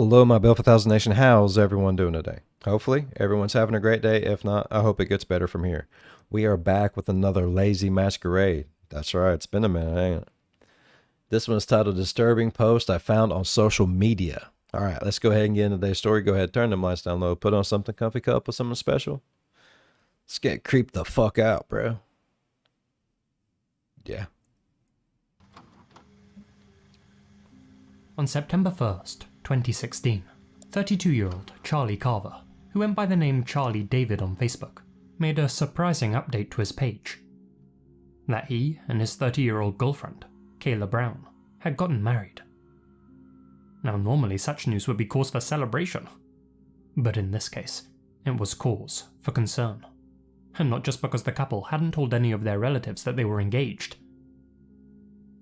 Hello, my Bill for 1000 Nation. How's everyone doing today? Hopefully, everyone's having a great day. If not, I hope it gets better from here. We are back with another lazy masquerade. That's right, it's been a minute, ain't it? This one's titled Disturbing Post I Found on Social Media. All right, let's go ahead and get into today's story. Go ahead, turn them lights down low, put on something comfy, cup with something special. Let's get creeped the fuck out, bro. Yeah. On September 1st, 2016, 32-year-old Charlie Carver, who went by the name Charlie David on Facebook, made a surprising update to his page. That he and his 30-year-old girlfriend, Kayla Brown, had gotten married. Now normally such news would be cause for celebration, but in this case, it was cause for concern. And not just because the couple hadn't told any of their relatives that they were engaged.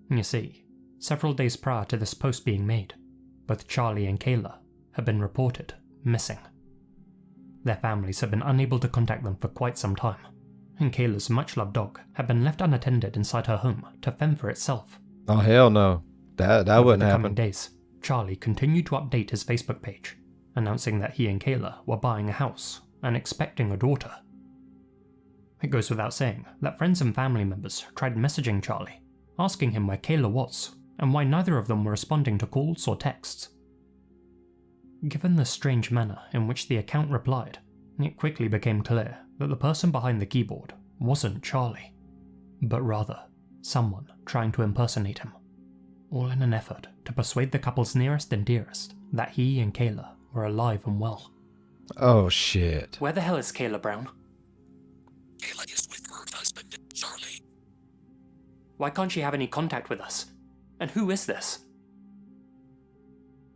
You see, several days prior to this post being made, both Charlie and Kayla had been reported missing. Their families had been unable to contact them for quite some time, and Kayla's much-loved dog had been left unattended inside her home to fend for itself. Oh, hell no. That wouldn't happen. Coming days, Charlie continued to update his Facebook page, announcing that he and Kayla were buying a house and expecting a daughter. It goes without saying that friends and family members tried messaging Charlie, asking him where Kayla was and why neither of them were responding to calls or texts. Given the strange manner in which the account replied, it quickly became clear that the person behind the keyboard wasn't Charlie, but rather someone trying to impersonate him, all in an effort to persuade the couple's nearest and dearest that he and Kayla were alive and well. Oh shit. Where the hell is Kayla Brown? Kayla is with her husband, Charlie. Why can't she have any contact with us? And who is this?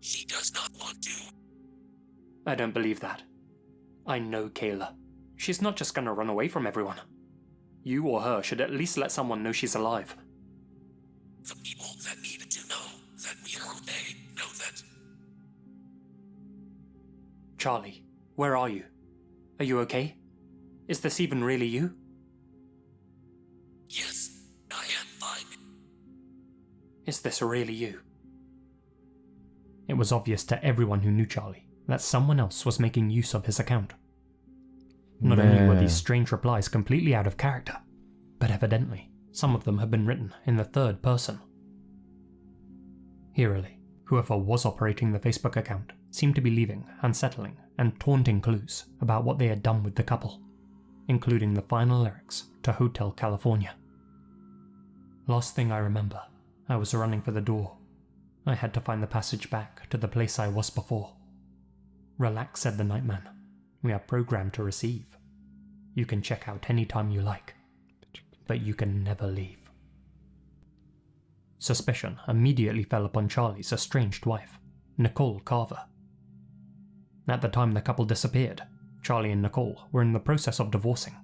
She does not want to. I don't believe that. I know Kayla. She's not just gonna run away from everyone. You or her should at least let someone know she's alive. The people that need to know that we are okay know that. Charlie, where are you? Are you okay? Is this even really you? Yes, I am fine. Is this really you? It was obvious to everyone who knew Charlie that someone else was making use of his account. Not only were these strange replies completely out of character, but evidently some of them had been written in the third person. Eerily, whoever was operating the Facebook account seemed to be leaving unsettling and taunting clues about what they had done with the couple, including the final lyrics to Hotel California. Last thing I remember, I was running for the door. I had to find the passage back to the place I was before. Relax, said the Nightman. We are programmed to receive. You can check out any time you like, but you can never leave. Suspicion immediately fell upon Charlie's estranged wife, Nicole Carver. At the time the couple disappeared, Charlie and Nicole were in the process of divorcing.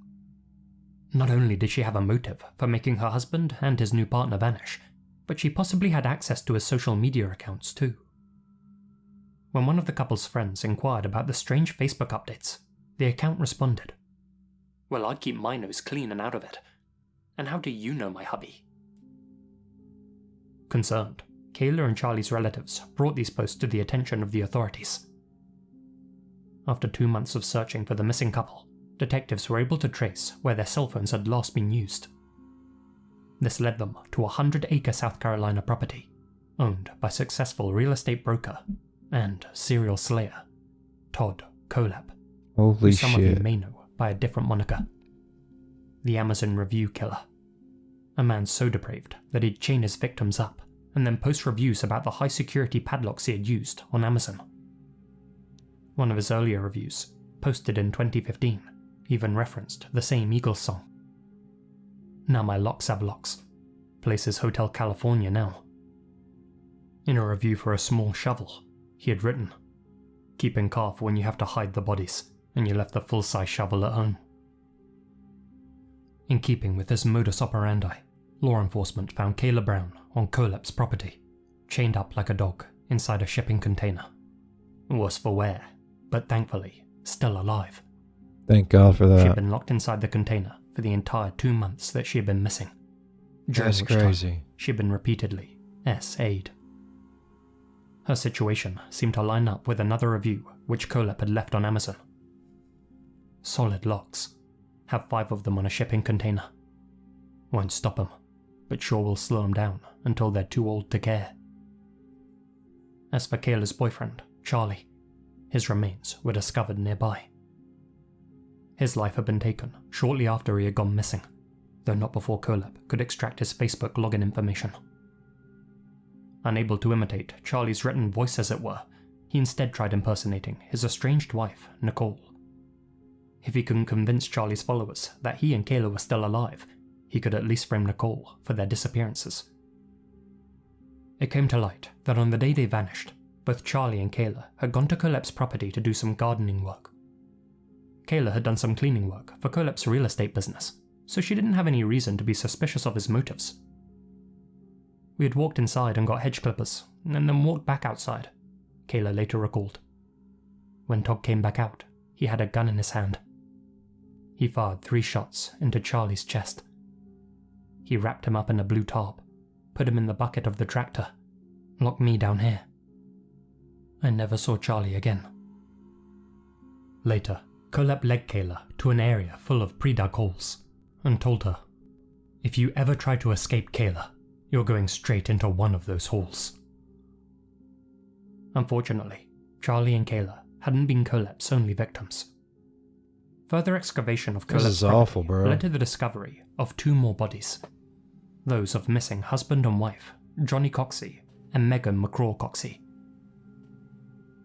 Not only did she have a motive for making her husband and his new partner vanish, but she possibly had access to his social media accounts too. When one of the couple's friends inquired about the strange Facebook updates, the account responded, "Well, I keep my nose clean and out of it. And how do you know my hubby?" Concerned, Kayla and Charlie's relatives brought these posts to the attention of the authorities. After 2 months of searching for the missing couple, detectives were able to trace where their cell phones had last been used. This led them to a 100-acre South Carolina property, owned by successful real estate broker and serial slayer, Todd Colap, Holy who some of you shit. may know by a different moniker. The Amazon Review Killer. A man so depraved that he'd chain his victims up and then post reviews about the high-security padlocks he had used on Amazon. One of his earlier reviews, posted in 2015, even referenced the same Eagles song. Now my locks have locks. Place is Hotel California now. In a review for a small shovel, he had written, "Keep in car for when you have to hide the bodies, and you left the full-size shovel at home." In keeping with his modus operandi, law enforcement found Kayla Brown on Colap's property, chained up like a dog inside a shipping container. Worse for wear, but thankfully still alive. Thank God for She had that. been locked inside the container for the entire 2 months that she had been missing. During That's which time crazy. she had been repeatedly SA'd. Her situation seemed to line up with another review which Colep had left on Amazon. Solid locks. Have 5 of them on a shipping container. Won't stop them, but sure will slow them down until they're too old to care. As for Kayla's boyfriend, Charlie, his remains were discovered nearby. His life had been taken shortly after he had gone missing, though not before Colep could extract his Facebook login information. Unable to imitate Charlie's written voice as it were, he instead tried impersonating his estranged wife, Nicole. If he couldn't convince Charlie's followers that he and Kayla were still alive, he could at least frame Nicole for their disappearances. It came to light that on the day they vanished, both Charlie and Kayla had gone to Colep's property to do some gardening work. Kayla had done some cleaning work for Colep's real estate business, so she didn't have any reason to be suspicious of his motives. We had walked inside and got hedge clippers, and then walked back outside, Kayla later recalled. When Todd came back out, he had a gun in his hand. He fired 3 shots into Charlie's chest. He wrapped him up in a blue tarp, put him in the bucket of the tractor, locked me down here. I never saw Charlie again. Later, Colep led Kayla to an area full of pre-dug holes, and told her, "If you ever try to escape Kayla, you're going straight into one of those holes." Unfortunately, Charlie and Kayla hadn't been Colep's only victims. Further excavation of This Colep's is awful, bro. led to the discovery of 2 more bodies. Those of missing husband and wife, Johnny Coxey and Megan McCraw Coxey.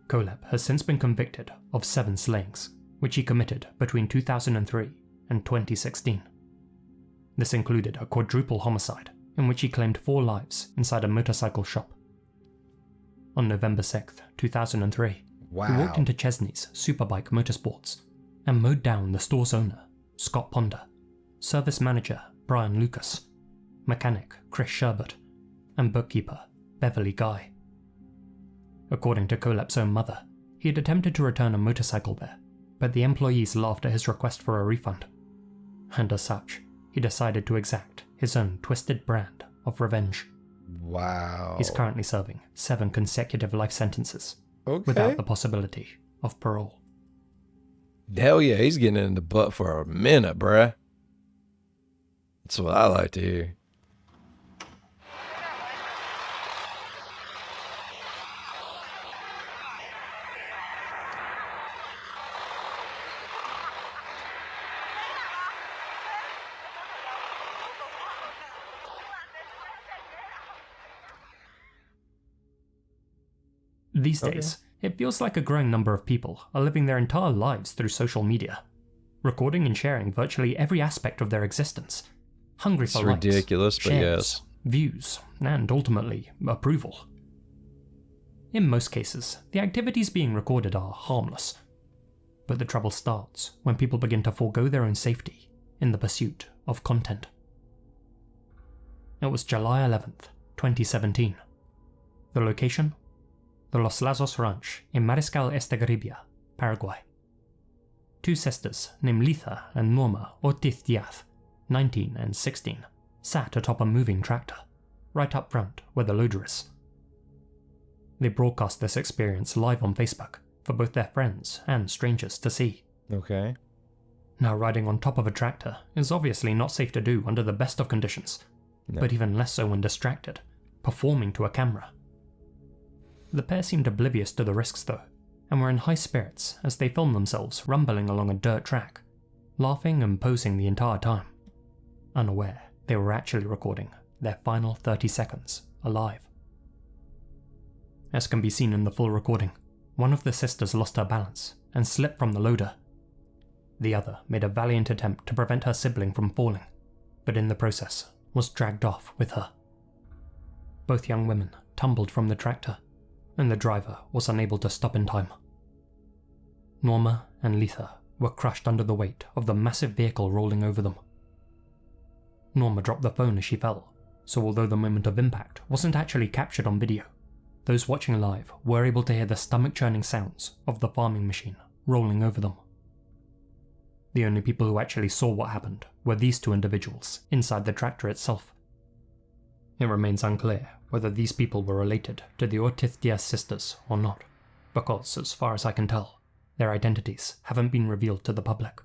Colep has since been convicted of 7 slayings, which he committed between 2003 and 2016. This included a quadruple homicide, in which he claimed 4 lives inside a motorcycle shop. On November 6th, 2003, Wow. he walked into Chesney's Superbike Motorsports and mowed down the store's owner, Scott Ponder, service manager Brian Lucas, mechanic Chris Sherbert, and bookkeeper Beverly Guy. According to Colep's own mother, he had attempted to return a motorcycle there, but the employees laughed at his request for a refund. And as such, he decided to exact his own twisted brand of revenge. Wow. He's currently serving 7 consecutive life sentences, Okay. without the possibility of parole. Hell yeah, he's getting in the butt for a minute, bruh. That's what I like to hear. These days, it feels like a growing number of people are living their entire lives through social media, recording and sharing virtually every aspect of their existence, hungry It's for likes, ridiculous, but shares, yes. views, and ultimately, approval. In most cases, the activities being recorded are harmless, but the trouble starts when people begin to forego their own safety in the pursuit of content. It was July 11th, 2017. The location? The Los Lazos Ranch in Mariscal Estegaribia, Paraguay. 2 sisters named Lydia and Norma Ortiz Diaz, 19 and 16, sat atop a moving tractor, right up front where the loader is. They broadcast this experience live on Facebook for both their friends and strangers to see. Okay. Now, riding on top of a tractor is obviously not safe to do under the best of conditions, No. but even less so when distracted, performing to a camera. The pair seemed oblivious to the risks though, and were in high spirits as they filmed themselves rumbling along a dirt track, laughing and posing the entire time, unaware they were actually recording their final 30 seconds alive. As can be seen in the full recording, one of the sisters lost her balance and slipped from the loader. The other made a valiant attempt to prevent her sibling from falling, but in the process was dragged off with her. Both young women tumbled from the tractor, and the driver was unable to stop in time. Norma and Lydia were crushed under the weight of the massive vehicle rolling over them. Norma dropped the phone as she fell, so although the moment of impact wasn't actually captured on video, those watching live were able to hear the stomach-churning sounds of the farming machine rolling over them. The only people who actually saw what happened were these 2 individuals inside the tractor itself. It remains unclear whether these people were related to the Ortiz-Diaz sisters or not, because, as far as I can tell, their identities haven't been revealed to the public.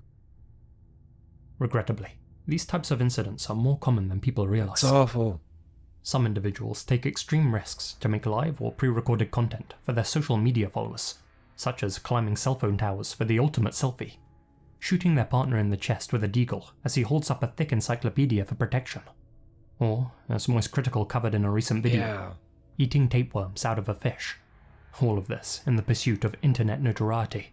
Regrettably, these types of incidents are more common than people realize. It's awful. Some individuals take extreme risks to make live or pre-recorded content for their social media followers, such as climbing cell phone towers for the ultimate selfie, shooting their partner in the chest with a deagle as he holds up a thick encyclopedia for protection, or, as Moist Critical covered in a recent video, eating tapeworms out of a fish. All of this in the pursuit of internet notoriety.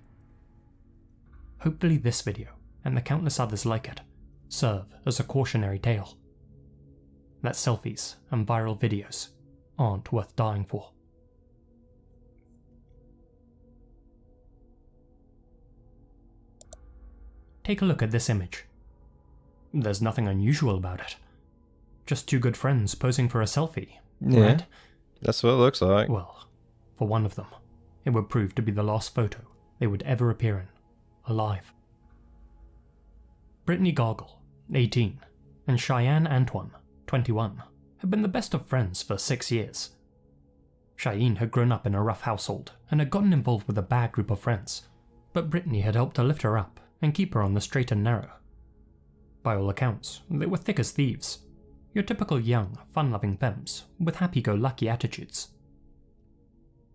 Hopefully this video, and the countless others like it, serve as a cautionary tale. That selfies and viral videos aren't worth dying for. Take a look at this image. There's nothing unusual about it. Just two good friends posing for a selfie, Yeah, right? that's what it looks like. Well, for one of them, it would prove to be the last photo they would ever appear in, alive. Brittany Gargle, 18, and Cheyenne Antoine, 21, had been the best of friends for 6 years. Cheyenne had grown up in a rough household and had gotten involved with a bad group of friends, but Brittany had helped to lift her up and keep her on the straight and narrow. By all accounts, they were thick as thieves, your typical young, fun-loving femmes with happy-go-lucky attitudes.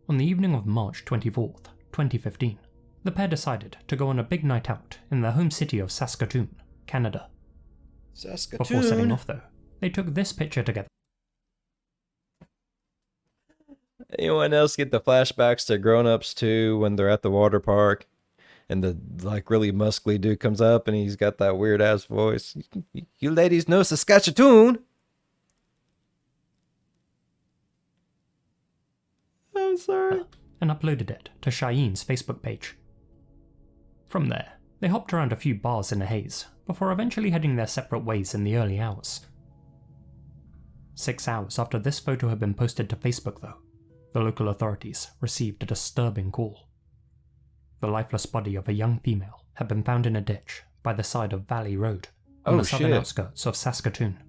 On the evening of March 24th, 2015, the pair decided to go on a big night out in their home city of Saskatoon, Canada. Before setting off though, they took this picture together. Anyone else get the flashbacks to grown-ups too when they're at the water park and the really muscly dude comes up and he's got that weird ass voice? You ladies know Saskatchewan? I'm sorry. And uploaded it to Cheyenne's Facebook page. From there, they hopped around a few bars in a haze before eventually heading their separate ways in the early hours. 6 hours after this photo had been posted to Facebook though, the local authorities received a disturbing call. The lifeless body of a young female had been found in a ditch by the side of Valley Road on the southern outskirts of Saskatoon.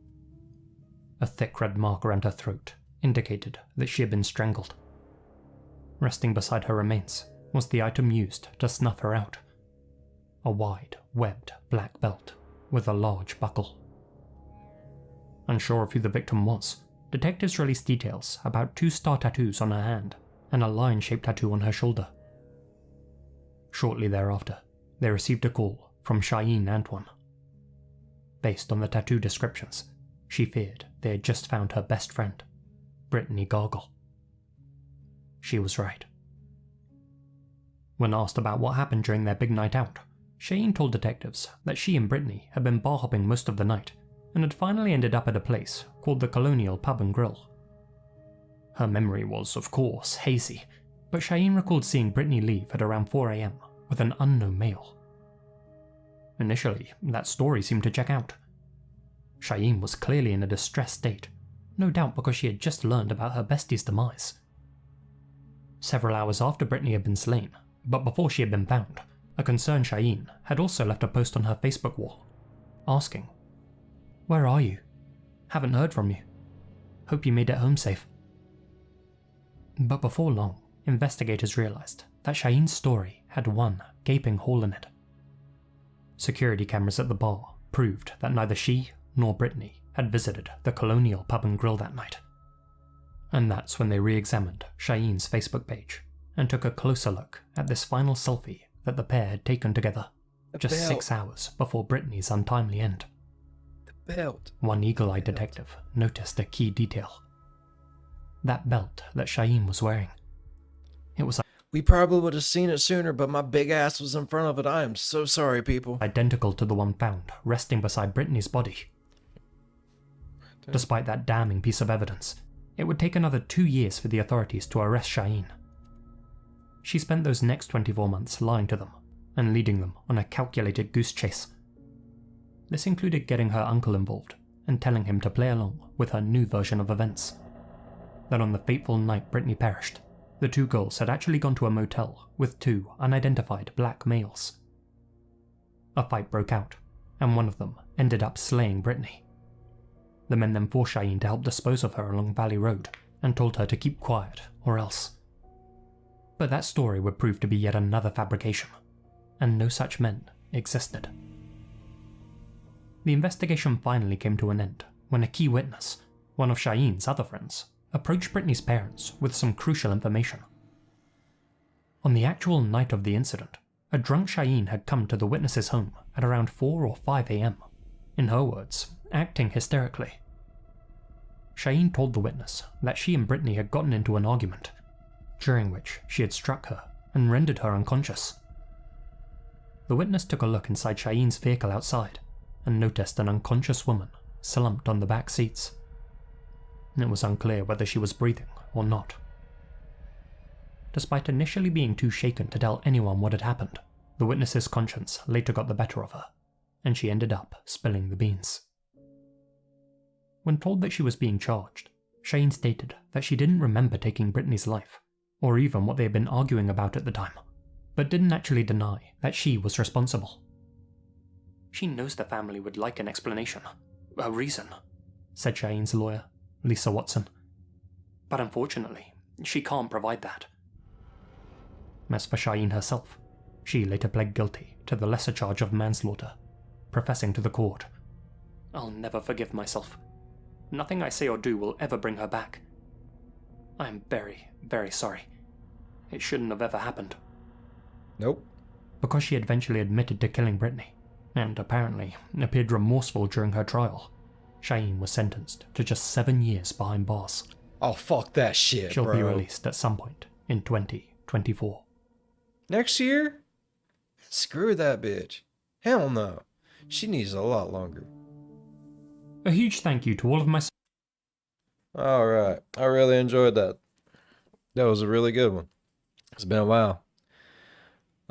A thick red mark around her throat indicated that she had been strangled. Resting beside her remains was the item used to snuff her out. A wide, webbed black belt with a large buckle. Unsure of who the victim was, detectives released details about 2 star tattoos on her hand and a lion-shaped tattoo on her shoulder. Shortly thereafter, they received a call from Cheyenne Antoine. Based on the tattoo descriptions, she feared they had just found her best friend, Brittany Gargle. She was right. When asked about what happened during their big night out, Cheyenne told detectives that she and Brittany had been bar hopping most of the night and had finally ended up at a place called the Colonial Pub and Grill. Her memory was, of course, hazy, but Cheyenne recalled seeing Brittany leave at around 4 AM with an unknown male. Initially, that story seemed to check out. Cheyenne was clearly in a distressed state, no doubt because she had just learned about her bestie's demise. Several hours after Brittany had been slain, but before she had been found, a concerned Cheyenne had also left a post on her Facebook wall, asking, "Where are you? Haven't heard from you. Hope you made it home safe." But before long, investigators realized that Cheyenne's story had one gaping hole in it. Security cameras at the bar proved that neither she nor Brittany had visited the Colonial Pub and Grill that night. And that's when they re-examined Cheyenne's Facebook page and took a closer look at this final selfie that the pair had taken together, just 6 hours before Brittany's untimely end. The belt. One eagle-eyed detective noticed a key detail. That belt that Cheyenne was wearing. It was We probably would have seen it sooner, but my big ass was in front of it. I am so sorry, people. identical to the one found resting beside Brittany's body. Despite that damning piece of evidence, it would take another 2 years for the authorities to arrest Cheyenne. She spent those next 24 months lying to them and leading them on a calculated goose chase. This included getting her uncle involved and telling him to play along with her new version of events. That on the fateful night Brittany perished, the two girls had actually gone to a motel with 2 unidentified black males. A fight broke out, and one of them ended up slaying Brittany. The men then forced Cheyenne to help dispose of her along Valley Road and told her to keep quiet or else. But that story would prove to be yet another fabrication, and no such men existed. The investigation finally came to an end when a key witness, one of Cheyenne's other friends, approached Brittany's parents with some crucial information. On the actual night of the incident, a drunk Cheyenne had come to the witness's home at around 4 or 5 a.m., in her words, acting hysterically. Cheyenne told the witness that she and Brittany had gotten into an argument, during which she had struck her and rendered her unconscious. The witness took a look inside Cheyenne's vehicle outside and noticed an unconscious woman slumped on the back seats. It was unclear whether she was breathing or not. Despite initially being too shaken to tell anyone what had happened, the witness's conscience later got the better of her, and she ended up spilling the beans. When told that she was being charged, Cheyenne stated that she didn't remember taking Brittany's life, or even what they had been arguing about at the time, but didn't actually deny that she was responsible. "She knows the family would like an explanation, a reason," said Cheyenne's lawyer, Lisa Watson. "But unfortunately, she can't provide that." As for Cheyenne herself, she later pled guilty to the lesser charge of manslaughter, professing to the court, "I'll never forgive myself. Nothing I say or do will ever bring her back. I am very, very sorry. It shouldn't have ever happened." Nope. Because she eventually admitted to killing Brittany, and apparently appeared remorseful during her trial, Cheyenne was sentenced to just 7 years behind bars. Oh, fuck that shit, She'll bro. be released at some point in 2024. Next year? Screw that bitch. Hell no. She needs a lot longer. A huge thank you to all of my... Alright. I really enjoyed that. That was a really good one. It's been a while.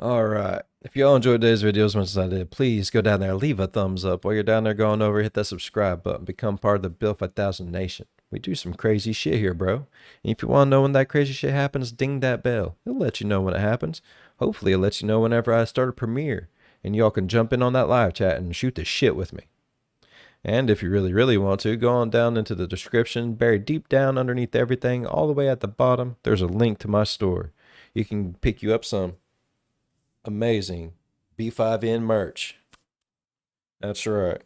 Alright. If y'all enjoyed today's video as much as I did, please go down there, leave a thumbs up. While you're down there going over, hit that subscribe button. Become part of the Bill 5000 Nation. We do some crazy shit here, bro. And if you want to know when that crazy shit happens, ding that bell. It'll let you know when it happens. Hopefully it'll let you know whenever I start a premiere. And y'all can jump in on that live chat and shoot the shit with me. And if you really, really want to, go on down into the description, buried deep down underneath everything, all the way at the bottom, there's a link to my store. You can pick you up some amazing B5N merch. That's right.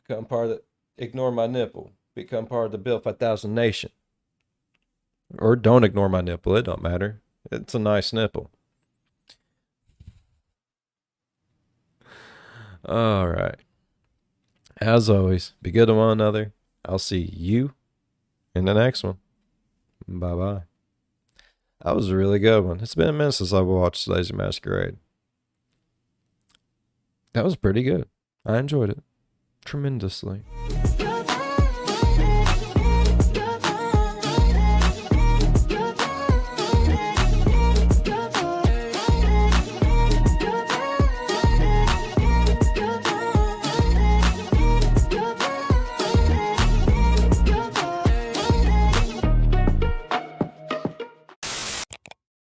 Become part of the Ignore My Nipple. Become part of the Bill 5000 Nation. Or don't ignore my nipple. It don't matter. It's a nice nipple. All right. As always, be good to one another. I'll see you in the next one. Bye-bye. That was a really good one. It's been a minute since I watched Lazy Masquerade. That was pretty good. I enjoyed it tremendously.